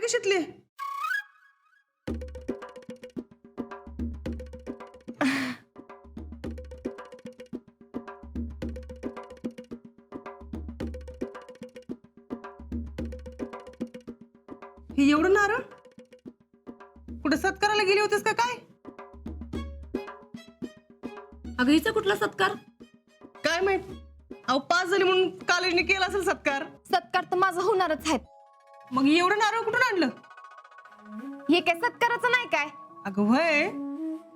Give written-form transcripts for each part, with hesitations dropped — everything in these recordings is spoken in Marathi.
कशातले? हे एवढं नारळ कुठे सत्काराला गेली होतीस का काय? अगं हिचा कुठला सत्कार? काय माहित. अहो 5 झाली म्हणून कॉलेजने केला असेल सत्कार. सत्कार तर माझं होणारच आहेत. मग एवढं नारळ कुठून आणलं? हे काय सत्काराचं नाही काय? अगं व्हय,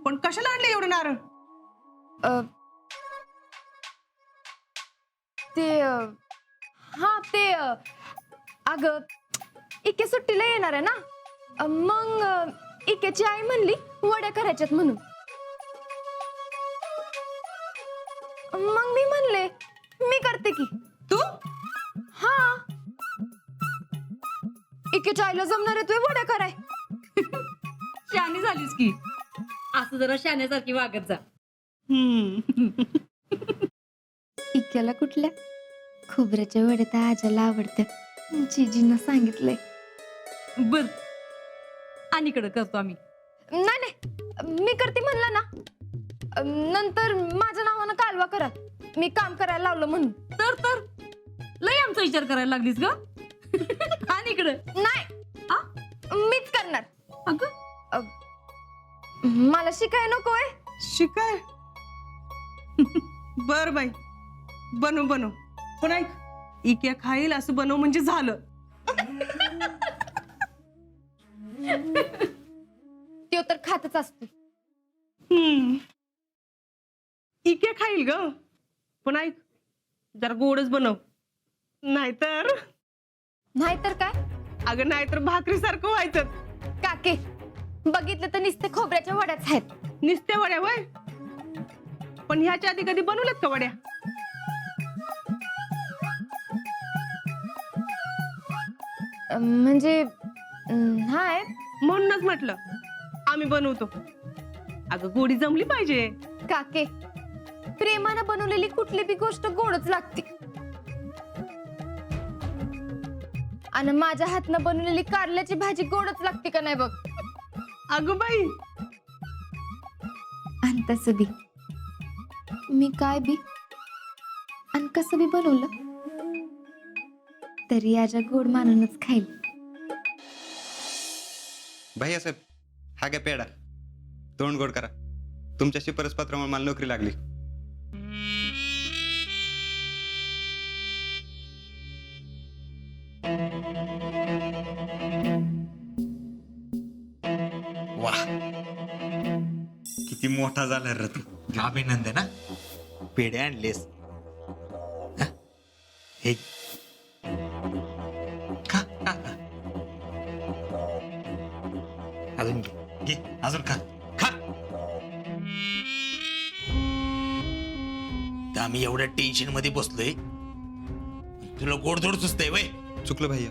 पण कशाला आणलं एवढं नारळ? अ, ते हा ते अगं इके सुट्टीला येणार आहे ना, मग इकेची आई म्हणली वड्या करायच्यात म्हणून. मग मी म्हणले मी करते की. तू? हा, इकेच्या आईला जमणार आहे तू वड्या कराय. शानी झालीस की. असं जरा शाण्यासारखी वागत जा. इक्याला कुठल्या खोबऱ्याच्या वड्या तर आजाला आवडतात, जीजीनं सांगितलंय. बर, आणि इकडं करतो आम्ही. नाही नाही, मी करते म्हणलं ना, नंतर माझ्या नावानं कालवा करा मी काम करायला लावलं म्हणून. तर लय आमचा विचार करायला लागलीस ग. आणि इकडं नाही, मीच करणार. अगं मला शिकाय नकोय. शिकाय? बर बाई, बनव बनव. पण ऐक, इक्या खाईल असं बनव म्हणजे झालं. तो तर खातच असतो. इक्या खाईल ग, पण ऐक जरा गोडच बनव. नाहीतर नाहीतर काय? अगं नाहीतर भाकरी सारखं व्हायचं. काके बघितलं तर नुसते खोबऱ्याच्या वड्याच आहेत. निस्त्या वड्या वय, पण ह्याच्या आधी कधी बनवल्यात का वड्या? म्हणजे नाही. म्हणूनच म्हटलं आम्ही बनवतो. अगं गोडी जमली पाहिजे. काके प्रेमानं बनवलेली कुठली बी गोष्ट गोडच लागते. आणि माझ्या हातनं बनवलेली कारल्याची भाजी गोडच लागते का नाही बघ. अगं बाई, आणि तसं बी मी काय बी आणि कसं बी बनवलं तरी याच्या गोड मानूनच खाईल. भैया साहेब, हा घ्या पेढा, तोंड गोड करा. तुमच्या शिफारसपत्रामुळे मला नोकरी लागली. वाह, किती मोठा झाला रे तू. अभिनंदन. हा, पेढे आणलेस. हा? हे खा खा खा. अजून घे अजून खा खा. तर आम्ही एवढ्या टेन्शन मध्ये बसलोय, तुला गोडधोड सुचतंय वय. चुकलं भैया.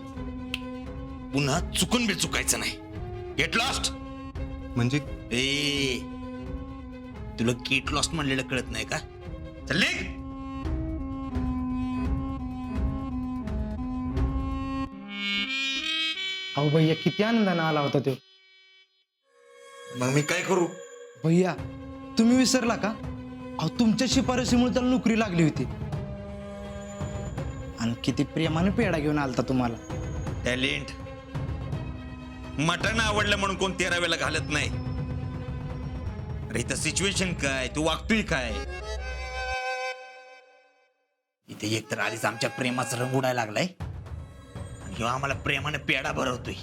पुन्हा चुकून बी चुकायचं नाही. Get lost. म्हणजे ए, तुला गेट लॉस्ट म्हणलेलं कळत नाही का? चल निघ. अहो भैया किती आनंदाने आला होता तो. मग मी काय करू? भैया तुम्ही विसरला का? अहो तुमच्या शिफारसीमुळे त्याला नोकरी लागली होती. आणि किती प्रेमाने पेढा घेऊन आलता तुम्हाला. टॅलेंट. मटण आवडलं म्हणून कोण 13 वेळेला घालत नाही. अरे इथं सिच्युएशन काय, तू वागतोय काय? इथे एकतर आधीच आमच्या प्रेमाचा रंग उडायला लागलाय, आणि ह्यो आम्हाला प्रेमाने पेढा भरवतोय.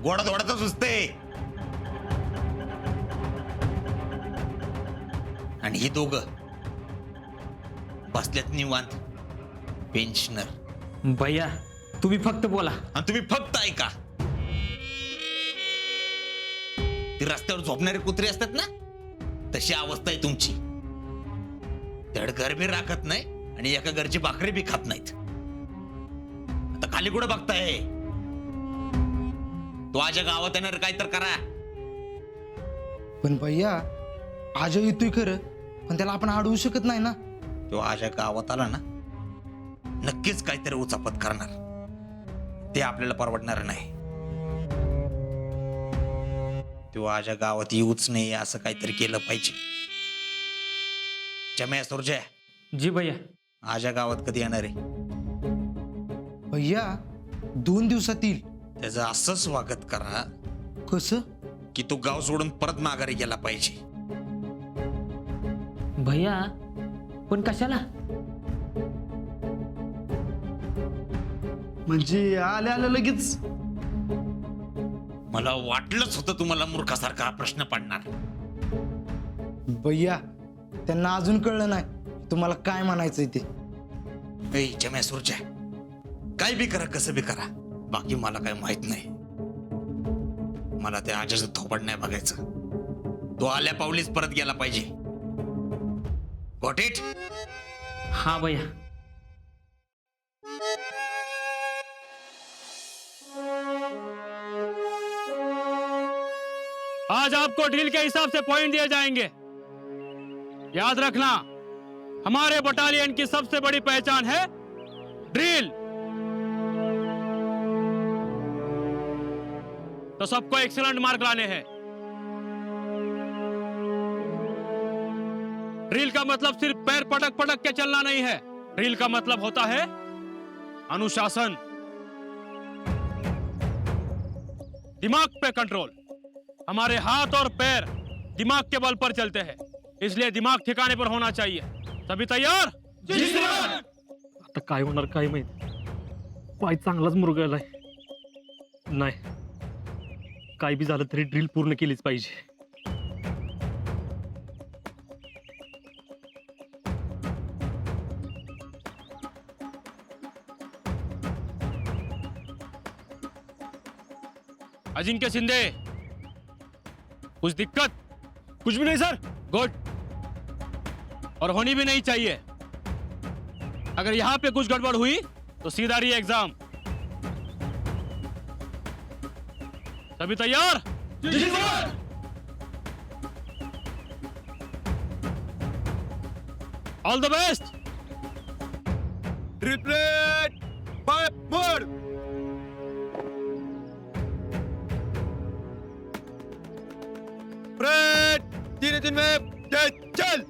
गोडा थोडाच सुचतंय. आणि हे दोघं बसल्यात निवांत पेन्शनर. भैया तुम्ही फक्त बोला. आणि तुम्ही फक्त ऐका. ते रस्त्यावर झोपणारे कुत्रे असतात ना, तशी अवस्था आहे तुमची. धड घर बी राखत नाही आणि एका घरची भाकरी बी खात नाहीत. आता खाली कुठं बघताय? तो आजच्या गावात येणार काय तर करा. पण भैया आज येतोय खरं, पण त्याला आपण अडवू शकत नाही ना. तो आजच्या गावात आला ना, नक्कीच काहीतरी उचापत करणार. ते आपल्याला परवडणार नाही. तो आजा गावात येऊच नाही असं काहीतरी केलं पाहिजे. जम्या सुरजय, जी भैया. आजा गावात कधी येणार आहे? भैया 2 दिवसात येईल. त्याचं असं स्वागत करा कसं? की तो गाव सोडून परत माघारी गेला पाहिजे. भैया पण कशाला? म्हणजे आल्या आल्या लगेच? मला वाटलंच होतं तुम्हाला मूर्खासारखा हा प्रश्न पडणार. भैया त्यांना अजून कळलं नाही तुम्हाला काय म्हणायचंय ते. ए जम्या सुरजय, काय बी करा कसं बी करा, बाकी मला काय माहित नाही. मला त्या आजाचं थोपड नाही बघायचं. तो आल्या पावलीच परत गेला पाहिजे. Got it? हा भैया. आज आपको ड्रिल के हिसाब से पॉइंट दिए जाएंगे. याद रखना, हमारे बटालियन की सबसे बड़ी पहचान है ड्रिल. तो सबको एक्सीलेंट मार्क लाने हैं. ड्रिल का मतलब सिर्फ पैर पटक पटक के चलना नहीं है. ड्रिल का मतलब होता है अनुशासन, दिमाग पे कंट्रोल. हमारे हाथ और पैर दिमाग के बल पर चलते हैं, इसलिए दिमाग ठिकाने पर होना चाहिए. सभी तैयार? आता काय होणार काय माहित. पाय चांगलाच मुरगळलाय. नाही, काय बी झालं तरी ड्रिल पूर्ण केलीच पाहिजे. अजिंक्य शिंदे, कुछ दिक्कत? कुछ भी नहीं सर. गुड. और होनी भी नहीं चाहिए. अगर यहां पे कुछ गड़बड़ हुई तो सीधा री एग्जाम. सभी तैयार? जी sir. All the best. Drill प्लेट बाय मोड. प्रेड 3 में चल.